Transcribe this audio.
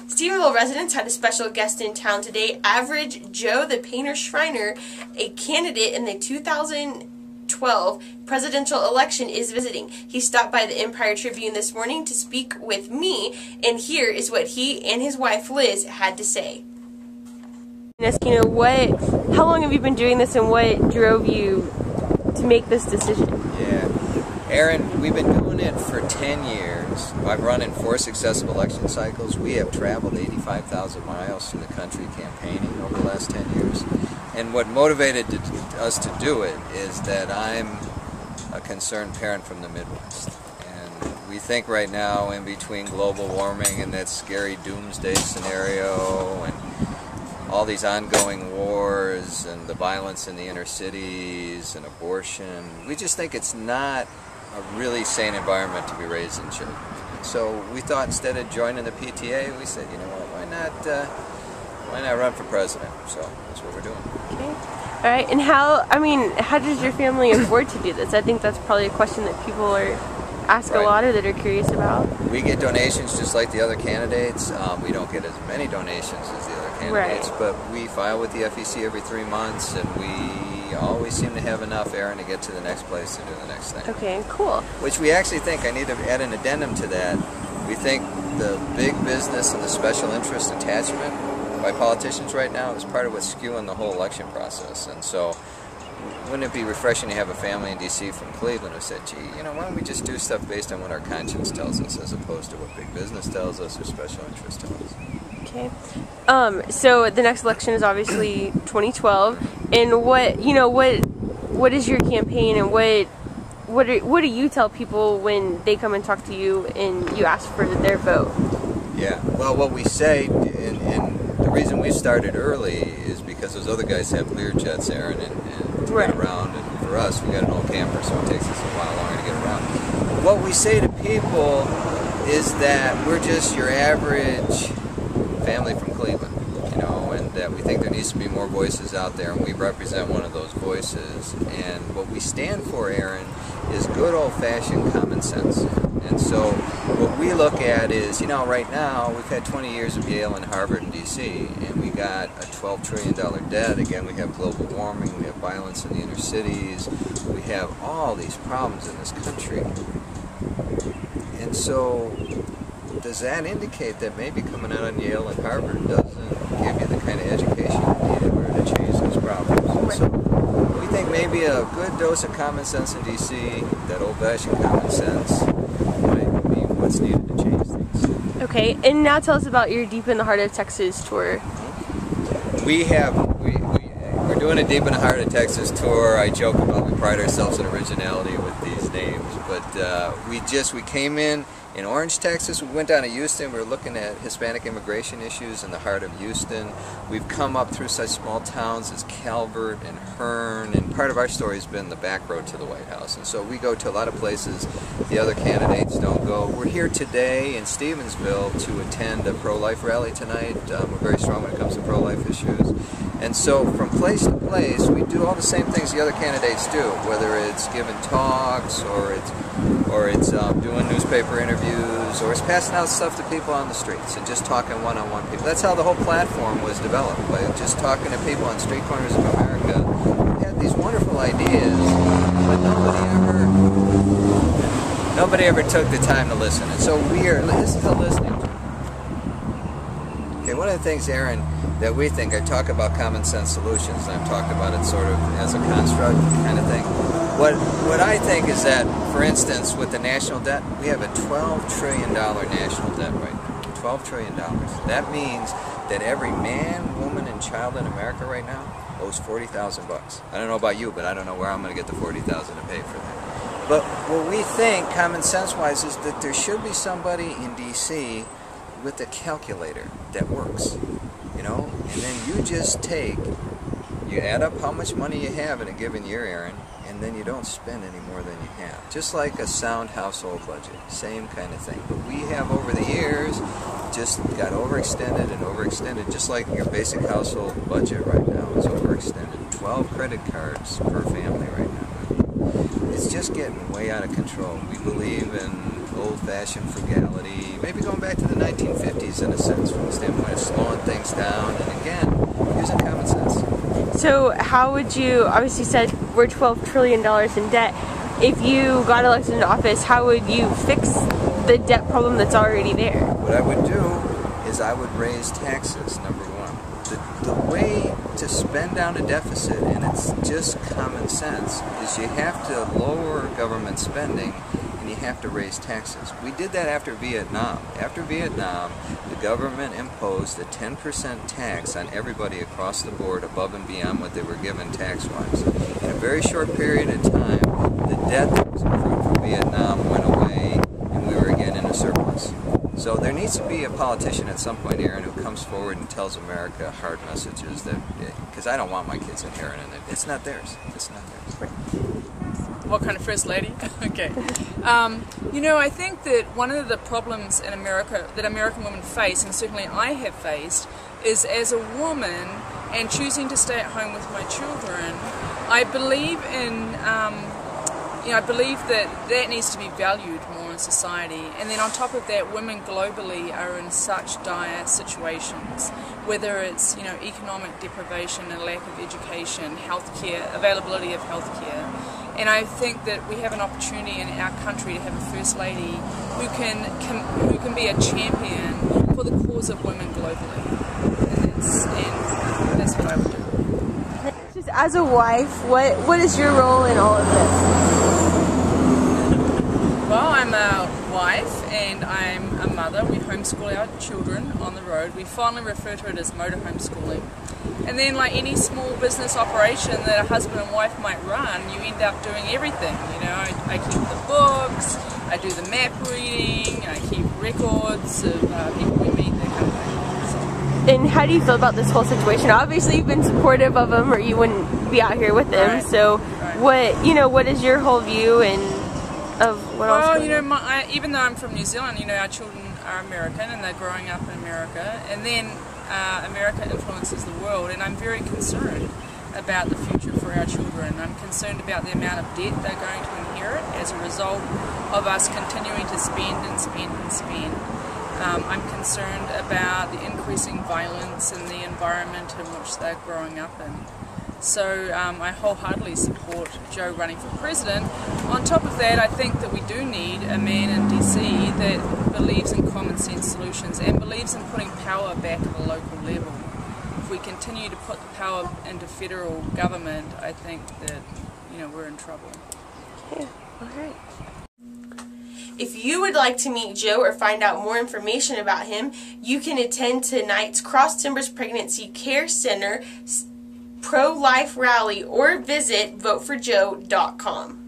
Stephenville residents had a special guest in town today. Average Joe the Painter Schreiner, a candidate in the 2012 presidential election, is visiting. He stopped by the Empire-Tribune this morning to speak with me, and here is what he and his wife Liz had to say. How long have you been doing this, and what drove you to make this decision? Yeah, Aaron, we've been doing it for 10 years. I've run in 4 successive election cycles. We have traveled 85,000 miles through the country campaigning over the last 10 years. And what motivated us to do it is that I'm a concerned parent from the Midwest. And we think right now, in between global warming and that scary doomsday scenario and all these ongoing wars and the violence in the inner cities and abortion, we just think it's not a really sane environment to be raising children. So we thought, instead of joining the PTA, we said, you know what, why not run for president? So that's what we're doing. Okay. All right. And how does your family afford to do this? I think that's probably a question that people ask a lot, or that are curious about. We get donations just like the other candidates. We don't get as many donations as the other candidates, but we file with the FEC every 3 months, and we always seem to have enough, Aaron, to get to the next place to do the next thing. Okay, cool. Which we actually think, I need to add an addendum to that, we think the big business and the special interest attachment by politicians right now is part of what's skewing the whole election process. And so, wouldn't it be refreshing to have a family in D.C. from Cleveland who said, gee, why don't we just do stuff based on what our conscience tells us, as opposed to what big business tells us or special interest tells us. Okay. So the next election is obviously 2012, and what is your campaign, and what do you tell people when they come and talk to you and you ask for their vote? Yeah. Well, what we say, and the reason we started early is because those other guys have Learjets, Aaron, and to get around, and for us, we got an old camper, so it takes us a while longer to get around. What we say to people is that we're just your average family from Cleveland, and that we think there needs to be more voices out there, and we represent one of those voices. And what we stand for, Aaron, is good old-fashioned common sense. And so what we look at is, right now we've had 20 years of Yale and Harvard and D.C., and we got a $12 trillion debt. Again, we have global warming, we have violence in the inner cities, we have all these problems in this country. And so, does that indicate that maybe coming out of Yale and Harvard doesn't give you the kind of education you need in order to change those problems? And so we think maybe a good dose of common sense in D.C., that old-fashioned common sense, might be what's needed to change things. Okay, and now tell us about your Deep in the Heart of Texas tour. We're doing a Deep in the Heart of Texas tour. I joke about we pride ourselves in originality with these names, but we came in Orange, Texas. We went down to Houston. We were looking at Hispanic immigration issues in the heart of Houston. We've come up through such small towns as Calvert and Hearn, and part of our story has been the back road to the White House. And so we go to a lot of places the other candidates don't go. We're here today in Stevensville to attend a pro-life rally tonight. We're very strong when it comes to pro-life issues. And so from place to place, we do all the same things the other candidates do, whether it's giving talks, or it's doing newspaper interviews, or it's passing out stuff to people on the streets and just talking one-on-one people. That's how the whole platform was developed, by just talking to people on street corners of America. We had these wonderful ideas, but nobody ever took the time to listen. And so this is a listening tour. Okay, one of the things, Aaron, that we think, I talk about common sense solutions, and I've talked about it sort of as a construct kind of thing. What I think is that, for instance, with the national debt, we have a $12 trillion national debt right now. $12 trillion. That means that every man, woman, and child in America right now owes $40,000. I don't know about you, but I don't know where I'm going to get the $40,000 to pay for that. But what we think, common sense-wise, is that there should be somebody in D.C. with a calculator that works. And then you just you add up how much money you have in a given year, Aaron, and then you don't spend any more than you have. Just like a sound household budget, same kind of thing. But we have, over the years, just got overextended and overextended, just like your basic household budget right now is overextended. 12 credit cards per family right now. It's just getting way out of control. We believe in old-fashioned frugality, maybe going back to the 1950s in a sense, from the standpoint of slowing things down, and again, using common sense. So how would you, obviously you said we're $12 trillion in debt. If you got elected into office, how would you fix the debt problem that's already there? What I would do is I would raise taxes, number one. The way to spend down a deficit, and it's just common sense, is you have to lower government spending and you have to raise taxes. We did that after Vietnam. After Vietnam, the government imposed a 10% tax on everybody across the board above and beyond what they were given tax-wise. In a very short period of time, the debt that was accrued from Vietnam went away and we were again in a surplus. So there needs to be a politician at some point, Aaron, who comes forward and tells America hard messages that, because I don't want my kids inheriting it. It's not theirs. It's not theirs. What kind of first lady? Okay. You know, I think that one of the problems in America that American women face, and certainly I have faced, is as a woman and choosing to stay at home with my children, I believe in, I believe that needs to be valued more in society. And then on top of that, women globally are in such dire situations, whether it's, economic deprivation and lack of education, healthcare, availability of healthcare. And I think that we have an opportunity in our country to have a First Lady who can be a champion for the cause of women globally. And that's what I would do. Just as a wife, what is your role in all of this? Well, I'm a wife and I'm a mother. We homeschool our children on the road. We fondly refer to it as motor homeschooling. And then, like any small business operation that a husband and wife might run, you end up doing everything. I keep the books, I do the map reading, I keep records of people we meet, that kind of thing. So. And how do you feel about this whole situation? Obviously, you've been supportive of them, or you wouldn't be out here with them. Right. So, Right. What is your whole view of what else? Well, even though I'm from New Zealand, our children are American and they're growing up in America, and then America influences the world, and I'm very concerned about the future for our children. I'm concerned about the amount of debt they're going to inherit as a result of us continuing to spend and spend and spend. I'm concerned about the increasing violence in the environment in which they're growing up in. So I wholeheartedly support Joe running for president. On top of that, I think that we do need a man in DC that believes in common sense solutions and believes in putting power back at the local level. If we continue to put the power into federal government, I think that we're in trouble. Yeah. All right. If you would like to meet Joe or find out more information about him, you can attend tonight's Cross Timbers Pregnancy Care Center pro-life rally or visit voteforjoe.com.